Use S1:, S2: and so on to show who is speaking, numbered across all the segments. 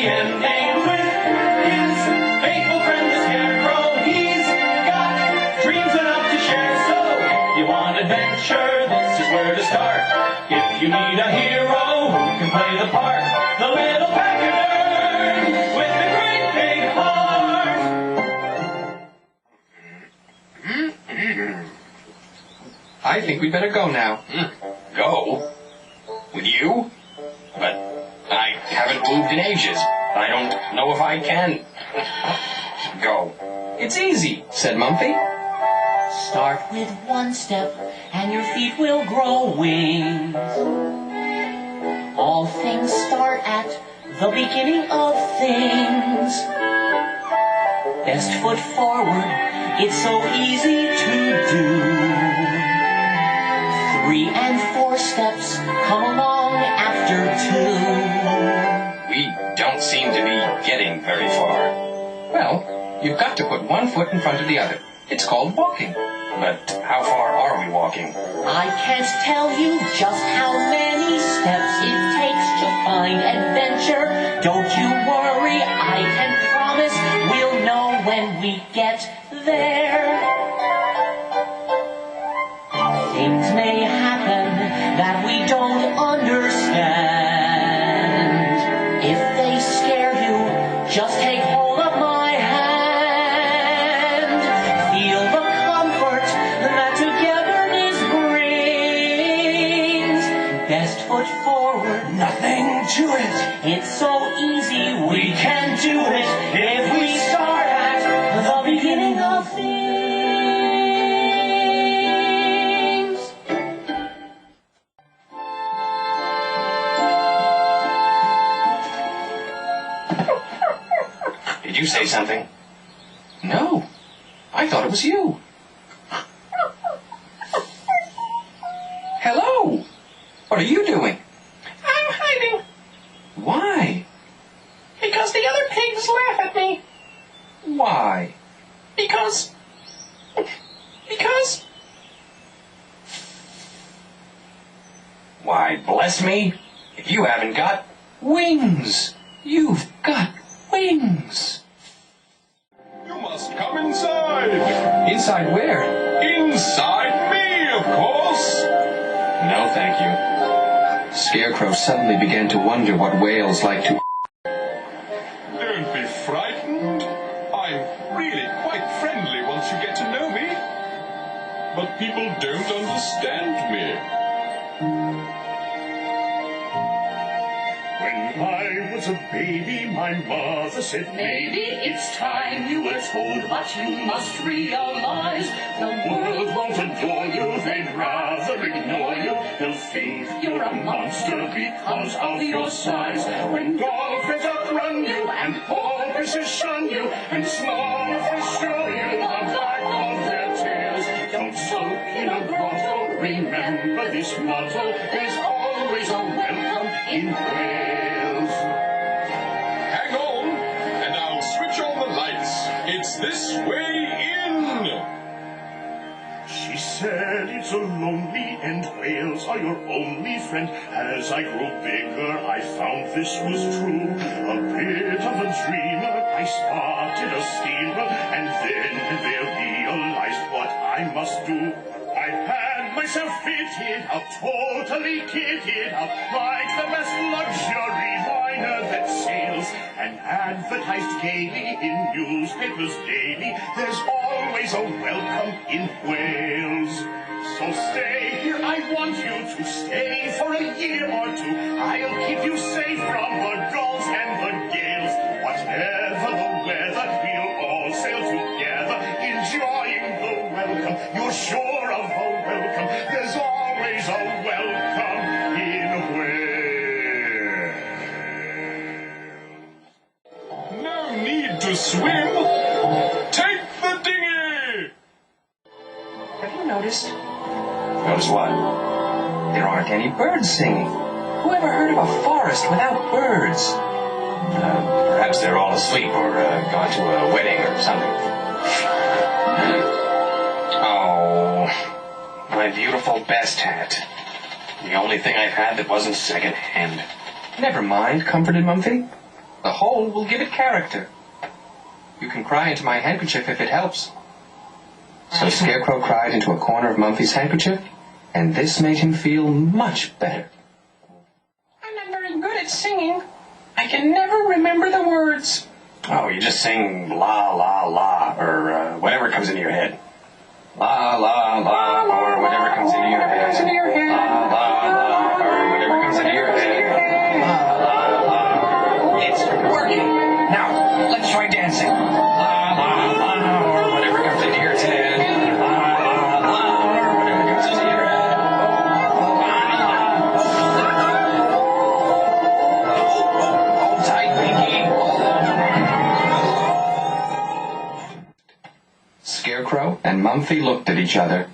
S1: ending with his faithful friend, the Scarecrow. He's got dreams enough to share, so if you want adventure, this is where to start. If you need a hero who can play the part, the little pachyderm with the great big heart.
S2: I think we'd better go now.
S3: Go? With you? But I haven't moved in ages. I don't know if I can go.
S2: It's easy, said Mumfie.
S1: Start with one step, and your feet will grow wings. All things start at the beginning of things. Best foot forward, it's so easy to do. 3 and 4 steps come along after 2.
S3: We don't seem to be getting very far.
S2: Well, you've got to put one foot in front of the other. It's called walking.
S3: But how far are we walking?
S1: I can't tell you just how many steps it takes to find adventure. Don't you worry, I can promise we'll know when we get there. Things may happen that we don't understand. If they scare you, just take hold of my hand. Feel the comfort that togetherness brings. Best foot forward, nothing to it. It's so easy, we can do it if we start at the beginning of things.
S3: Did you say something?
S2: No, I thought it was you. Hello! What are you doing?
S4: I'm hiding,
S2: Why?
S4: because the other pigs laugh at me.
S2: Why?
S4: Because...
S3: Why, bless me, if you haven't got...
S2: Wings! You've got wings!
S5: You must come inside.
S2: Inside where?
S5: Inside me, of course.
S3: No, thank you.
S2: Scarecrow suddenly began to wonder what whales like to...
S5: Don't be frightened. I'm really quite friendly once you get to know me. But people don't understand me.
S6: When I was a baby, my mother said,
S7: Maybe it's time you were told, but you must realize the world won't adore you, they'd rather ignore you. They'll think you're a monster because of your size. When dolphins outrun you, and porpoises shun you, and small fish show you the back of their tails, don't soak in a grotto, remember this motto, there's always a welcome in Wales.
S5: Hang on, and I'll switch on the lights. It's this way in.
S6: She said it's a lonely end, whales are your only friend. As I grew bigger, I found this was true. A bit of a dreamer, I spotted a steamer, and then they realized what I must do. I had myself fitted up, totally kitted up, like the best luxury liner that sails, and advertised gaily in newspapers daily. There's always a welcome in Wales. So stay here, I want you to stay for a year or two. I'll keep you safe from the gulls and the gales. Whatever the weather, we'll all sail together, enjoying the welcome. You're sure of a welcome. There's always a welcome in Wales.
S5: No need to swim. Take the dinghy.
S2: Have you noticed?
S3: Notice what?
S2: There aren't any birds singing. Who ever heard of a forest without birds?
S3: Perhaps they're all asleep or gone to a wedding or something. Oh, my beautiful best hat. The only thing I've had that wasn't second-hand.
S2: Never mind, comforted Mumfie. The hole will give it character. You can cry into my handkerchief if it helps. So Scarecrow cried into a corner of Mumfie's handkerchief, and this made him feel much better.
S4: I'm not very good at singing. I can never remember the words.
S3: Oh, you just sing la la la, or whatever comes into your head. La la la, or whatever comes into your head. La la la, or whatever comes into your head. La la la. It's working. Now, let's try dancing. La la la, or whatever comes into your head. La la la, or whatever comes into your head. Hold tight, Pinky.
S2: Scarecrow and Mumfie looked at each other.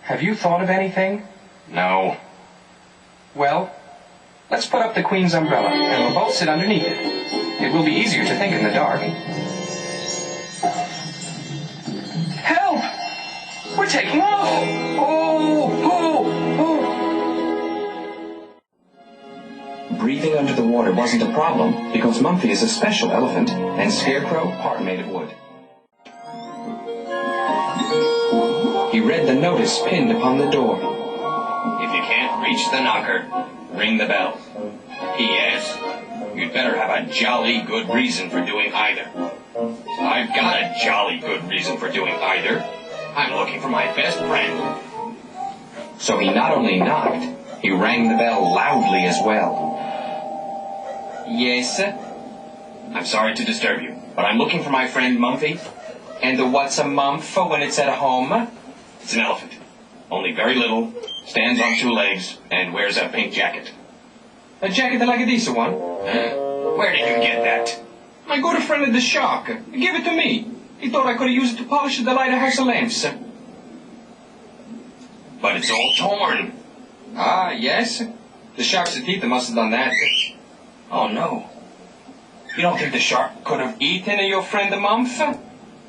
S2: Have you thought of anything?
S3: No.
S2: Well, let's put up the Queen's umbrella, and we'll both sit underneath it. It will be easier to think in the dark. Help! We're taking off! Breathing under the water wasn't a problem, because Mumfie is a special elephant, and Scarecrow are made of wood. He read the notice pinned upon the door.
S3: If you can't reach the knocker, ring the bell. P.S. You'd better have a jolly good reason for doing either. I've got a jolly good reason for doing either. I'm looking for my best friend.
S2: So he not only knocked, he rang the bell loudly as well. Yes, sir?
S3: I'm sorry to disturb you, but I'm looking for my friend Mumfie.
S2: And what's a mumph when it's at home?
S3: It's an elephant. Only very little, stands on two legs, and wears a pink jacket.
S2: A jacket like a decent one?
S3: Where did you get that?
S2: My good friend at the shop gave it to me. He thought I could have used it to polish the lighthouse lamps.
S3: But it's all torn.
S2: Ah, yes. The sharks at teeth must have done that.
S3: Oh, no. You don't think the shark could have
S2: Eaten your friend the mumph?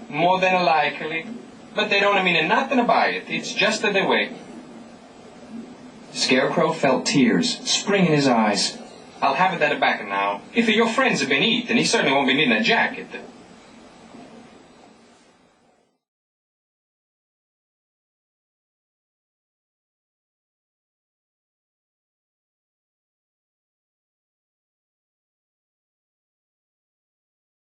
S2: More than likely. But they don't mean nothing about it. It's just the way. Scarecrow felt tears spring in his eyes. I'll have it at the back now. If your friends have been eaten, he certainly won't be needing a jacket.